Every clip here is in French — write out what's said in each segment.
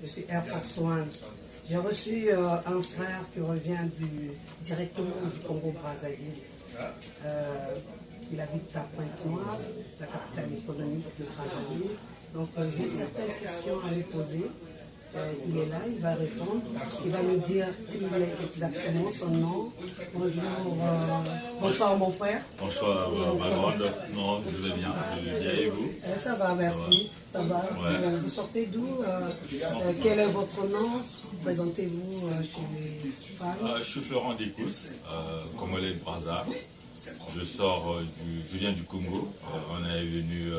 Je suis Air Force One. J'ai reçu un frère qui revient directement du Congo-Brazzaville. Il habite à Pointe-Noire, la capitale économique de Brazzaville. Donc j'ai certaines questions à lui poser. Il est là, il va répondre. Il va me dire qui il est exactement, son nom. Bonjour, bonsoir mon frère. Bonsoir ma grande. Non, je vais bien et vous? Ça va, merci. Ça va. Ouais. Vous sortez d'où? Quel est votre nom? Présentez-vous chez les femmes. Je suis Florent Décousse, Congolais de Brazza. Je viens du Congo. On est venu,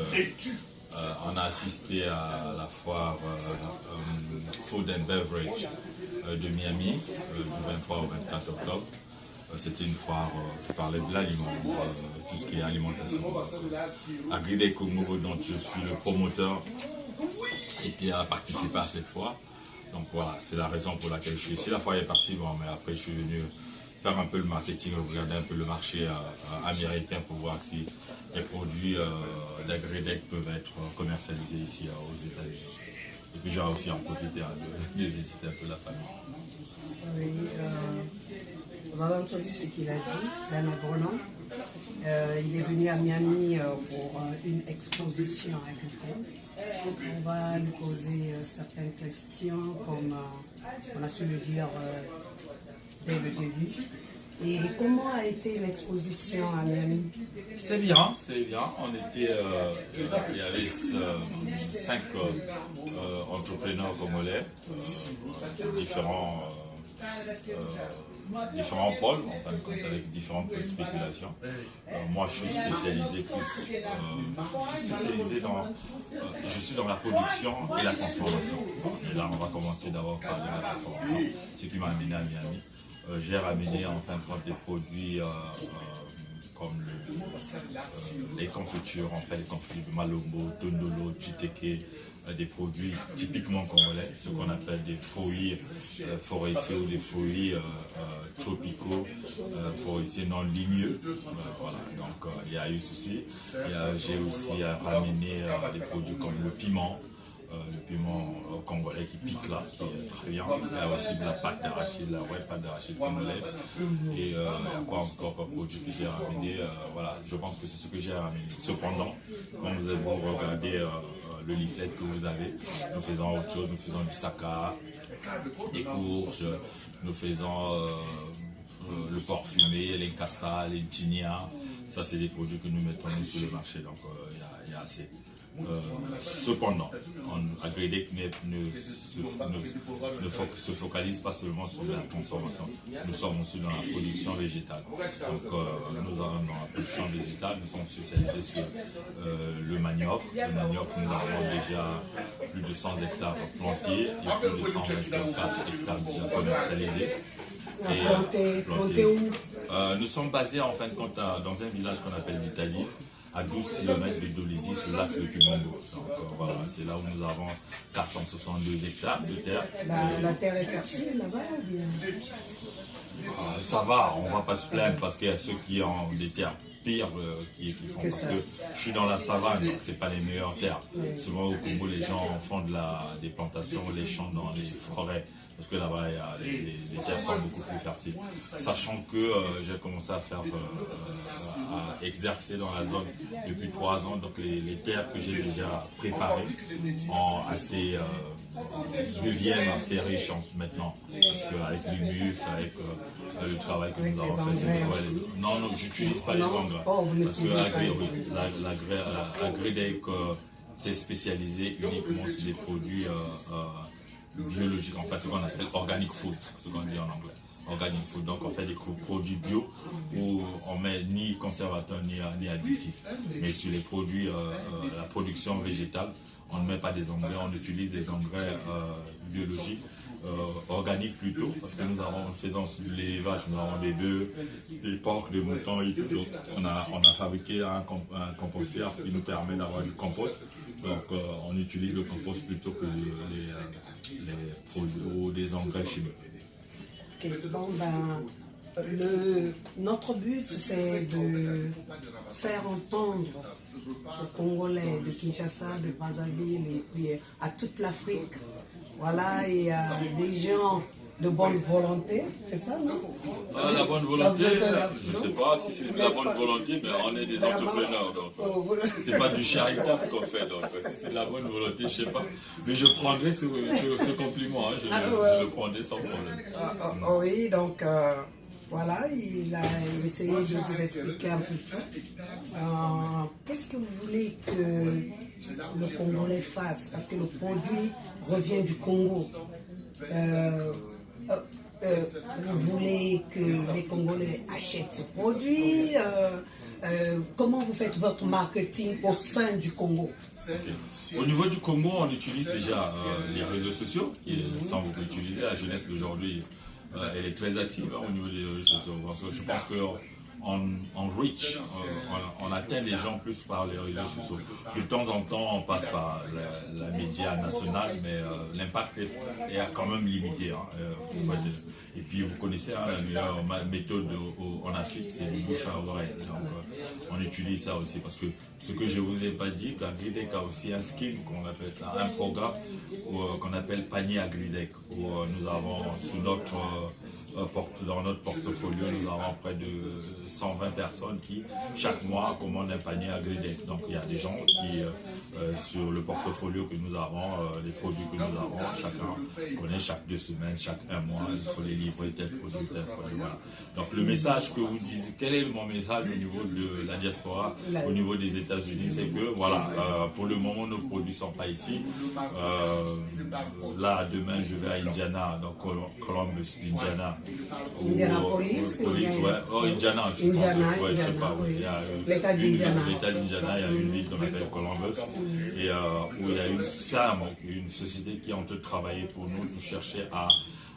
on a assisté à la foire Food and Beverage de Miami du 23 au 24 octobre. C'était une foire qui parlait de l'aliment, tout ce qui est alimentation. Agridec Congo, dont je suis le promoteur, a participé à cette foire. Donc voilà, c'est la raison pour laquelle je suis ici. La foire est partie, bon, mais après je suis venu faire un peu le marketing, regarder un peu le marché américain pour voir si les produits d'Agridec peuvent être commercialisés ici aux États-Unis. Et puis j'ai aussi en profité de visiter un peu la famille. Oui, vous avez entendu ce qu'il a dit, c'est un agronome. Il est venu à Miami pour une exposition agricole. Donc on va lui poser certaines questions, comme on a su le dire dès le début. Et comment a été l'exposition à Miami? C'était bien, c'était bien. Il y avait 5 entrepreneurs congolais, différents pôles, en fin de compte, avec différentes spéculations. Moi, je suis spécialisé je suis dans la production et la transformation. Et là, on va commencer d'abord par la transformation, ce qui m'a amené à Miami. J'ai ramené en fin de compte des produits comme les confitures, en fait, les confitures de Malombo, Tondolo, Tchiteke, des produits typiquement congolais, ce qu'on appelle des fruits forestiers ou des fruits tropicaux, forestiers non ligneux. Voilà, donc il y a eu ceci. J'ai aussi ramené des produits comme le piment congolais qui pique là, qui est très bien. Il y a aussi de la pâte d'arachide, la vraie pâte d'arachide congolaise. Et il y a quoi encore comme produit que j'ai ramené? Voilà, je pense que c'est ce que j'ai ramené. Cependant, quand vous regardez le leaflet que vous avez, nous faisons autre chose, nous faisons du saka, des courges, nous faisons le porc fumé, les cassa, les tinia. Ça, c'est des produits que nous mettons sur le marché, donc il y a assez. Cependant, Agridec ne se focalise pas seulement sur la transformation, nous sommes aussi dans la production végétale. Donc nous avons dans la production végétale, nous sommes spécialisés sur le manioc. Le manioc, nous avons déjà plus de 100 hectares plantés et plus de 124 hectares déjà commercialisés. Planté où? Nous sommes basés en fin de compte dans un village qu'on appelle l'Italie, à 12 km de Dolisie, sur l'axe de Kimongo. Donc voilà, c'est là où nous avons 462 hectares de terre. La terre est fertile là-bas ou bien? Ça va, on ne va pas se plaindre parce qu'il y a ceux qui ont des terres pires qui font, parce que je suis dans la savane, donc c'est pas les meilleures terres. Souvent au Congo, les gens font des plantations, les champs dans les forêts, parce que là-bas, les terres sont beaucoup plus fertiles. Sachant que j'ai commencé à exercer dans la zone depuis 3 ans, donc les terres que j'ai déjà préparées deviennent assez riches maintenant, parce qu'avec l'humus, avec le travail que nous avons fait, non, j'utilise pas les engrais, parce que Agridec s'est spécialisé uniquement sur des produits biologiques, en fait ce qu'on appelle organic food, ce qu'on dit en anglais. Organic food, donc on fait des produits bio où on met ni conservateur ni additifs, mais sur les produits, la production végétale, on ne met pas des engrais, on utilise des engrais biologiques, organiques plutôt, parce que nous faisons aussi de l'élevage, nous avons des bœufs, des porcs, des moutons et tout. Donc on a fabriqué un composteur qui nous permet d'avoir du compost. Donc on utilise le compost plutôt que les produits ou des engrais chimiques. Okay. Bon, notre but, c'est de faire entendre aux Congolais de Kinshasa, de Brazzaville et puis à toute l'Afrique Voilà, il y a des gens de bonne volonté, c'est ça, non? La bonne volonté, je ne sais pas si c'est de la bonne volonté, mais on est des entrepreneurs, donc c'est pas du charitable qu'on fait, donc si c'est de la bonne volonté, je ne sais pas. Mais je prendrai ce compliment, hein, je le prendrai sans problème. Oui, donc voilà, il a essayé de vous expliquer un peu tout. Qu'est-ce que vous voulez que le Congolais fasse? Parce que le produit revient du Congo. Vous voulez que les Congolais achètent ce produit? Comment vous faites votre marketing au sein du Congo? Okay. Au niveau du Congo, on utilise déjà les réseaux sociaux, qui sont beaucoup utilisés. La jeunesse d'aujourd'hui, elle est très active au niveau des réseaux sociaux. Parce que je pense qu'on reach, on atteint les gens plus par les réseaux sociaux. De temps en temps, on passe par la média nationale, mais l'impact est quand même limité. Hein, et puis vous connaissez, hein, la meilleure méthode en Afrique, c'est du bouche à oreille. Donc on utilise ça aussi parce que ce que je ne vous ai pas dit, qu'Agridec a aussi un scheme, qu'on appelle ça, un programme qu'on appelle panier Agridec, où nous avons dans notre portfolio, nous avons près de 120 personnes qui, chaque mois, commandent un panier Agridec. Donc il y a des gens qui, sur le portfolio que nous avons, les produits que nous avons, chacun connaît chaque 2 semaines, chaque 1 mois, il faut les livrer tel produit, voilà. Donc le message que vous dites, quel est mon message au niveau de la diaspora, au niveau des États-Unis, c'est que voilà, pour le moment nos produits ne sont pas ici. Là demain je vais à Indiana, donc Columbus, Indiana. Indianapolis, Indiana, je pense, je sais pas. L'État d'Indiana. L'État d'Indiana, il y a une ville qu'on appelle Columbus, et où il y a une ferme, une société qui est en train de travailler pour nous, pour chercher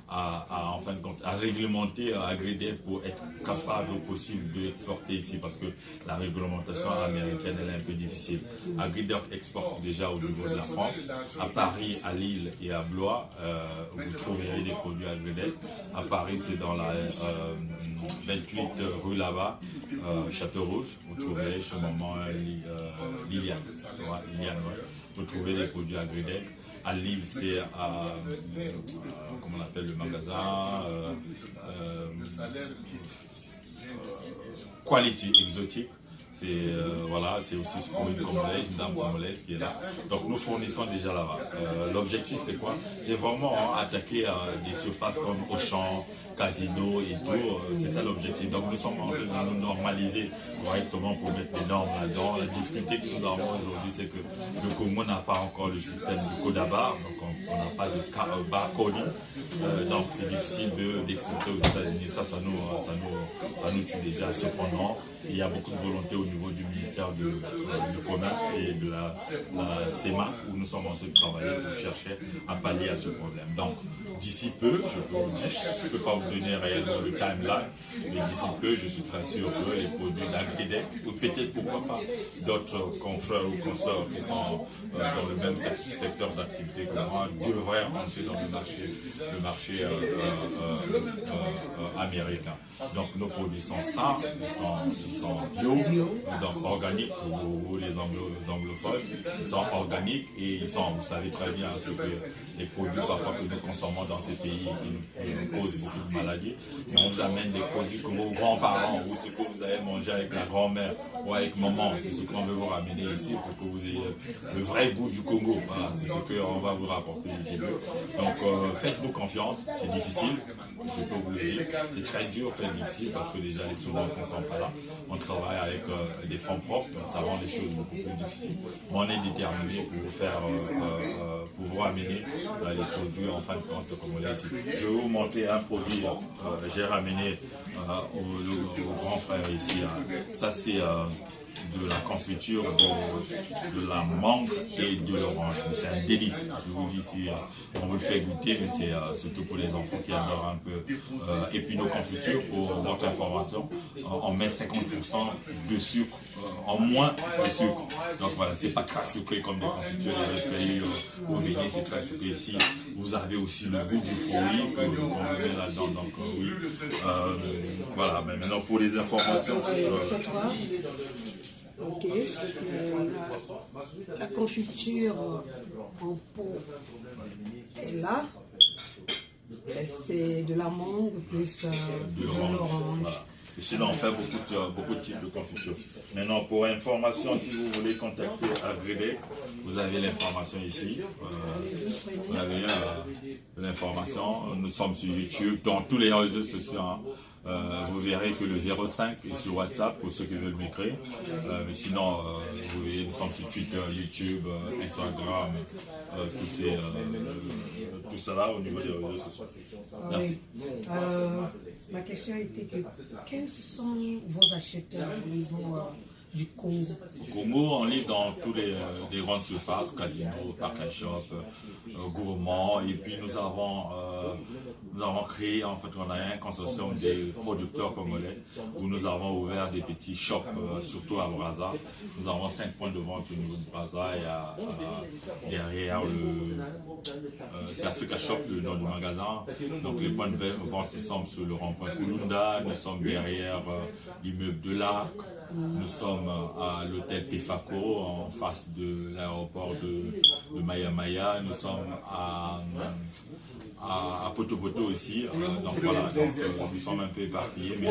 en fin de compte, à réglementer Agridec pour être capable au possible d'exporter ici, parce que la réglementation américaine elle est un peu difficile. Agridec exporte déjà au niveau de la France, à Paris, à Lille et à Blois, vous trouverez des produits Agridec. À Paris, c'est dans la 28 rue là-bas, Château-Rouge, vous trouverez chez maman Liliane. Vous trouverez des produits Agridec. À Lille, c'est comment on appelle le magasin, Quality Exotique. C'est voilà, c'est aussi pour une Congolaise, une dame congolaise qui est là. Donc nous fournissons déjà là-bas. L'objectif c'est quoi? C'est vraiment attaquer des surfaces comme Auchan, Casino et tout. C'est ça l'objectif. Donc nous sommes en train de nous normaliser correctement pour mettre des normes là-dedans. La difficulté que nous avons aujourd'hui, c'est que le Congo n'a pas encore le système du code à barre, donc on n'a pas de barcoding. Donc c'est difficile d'exporter aux États-Unis. Ça nous tue déjà. Cependant, il y a beaucoup de volonté au niveau du ministère du Commerce et de la CEMA, où nous sommes en train de travailler pour chercher à pallier à ce problème. Donc, d'ici peu, je ne peux pas vous donner réellement le timeline, mais d'ici peu, je suis très sûr que les produits d'Agridec, ou peut-être pourquoi pas d'autres confrères ou consoeurs qui sont dans le même secteur d'activité que moi, devraient rentrer dans le marché américain. Donc nos produits sont sains, ils sont bio, donc organiques pour les anglophones, ils sont organiques et ils sont, vous savez très bien, ce que les produits parfois que nous consommons dans ces pays qui nous causent beaucoup de maladies, et on vous amène des produits que vos grands-parents ou ce que vous avez mangé avec la grand-mère ou avec maman, c'est ce qu'on veut vous ramener ici pour que vous ayez le vrai goût du Congo. Voilà, c'est ce qu'on va vous rapporter ici. Donc faites-nous confiance, c'est difficile, je peux vous le dire, c'est très dur, très difficile parce que déjà les subventions ne sont pas là. On travaille avec des fonds propres, donc ça rend les choses beaucoup plus difficiles. Mais on est déterminé pour vous faire, pour vous ramener les produits en fin de compte comme on l'a ici. Je vais vous montrer un produit, j'ai ramené au grand frère ici. Ça c'est de la confiture de la mangue et de l'orange. C'est un délice. Je vous dis, si on vous le fait goûter, mais c'est surtout pour les enfants qui adorent un peu. Et puis nos confitures, pour votre information, on met 50% de sucre en moins de sucre. Donc voilà, c'est pas très sucré comme des confitures des pays au Bénin, c'est très sucré ici. Vous avez aussi le goût du fruit qu'on met là-dedans. Donc oui, voilà. Mais maintenant pour les informations. Ok, la confiture en pot, elle là, c'est de la mangue plus de de l'orange. l'orange. Voilà. Et sinon, on fait beaucoup de types de confiture. Maintenant, pour information, si vous voulez contacter Agrédé, vous avez l'information ici. Vous avez l'information. Nous sommes sur YouTube, dans tous les réseaux sociaux. Vous verrez que le 05 est sur WhatsApp pour ceux qui veulent m'écrire. Mais sinon, vous voyez, nous sommes sur Twitter, YouTube, Instagram, tout ça au niveau des réseaux sociaux. Merci. Ma question était que quels sont vos acheteurs au niveau du Congo? Au Congo, on livre dans tous les grandes surfaces, Casino, Park and Shop, Gourmand, et puis nous avons créé, en fait, on a un consortium des producteurs congolais où nous avons ouvert des petits shops, surtout à Brazza. Nous avons 5 points de vente au niveau de Brazza et derrière c'est Africa Shop, le nom du magasin. Donc les points de vente, nous sommes sur le rond-point Kulunda, nous sommes derrière l'immeuble de l'Arc, nous sommes à l'hôtel Tefaco en face de l'aéroport de Maya Maya, nous sommes à Poto Poto aussi, donc voilà, nous sommes un peu éparpillés. Mais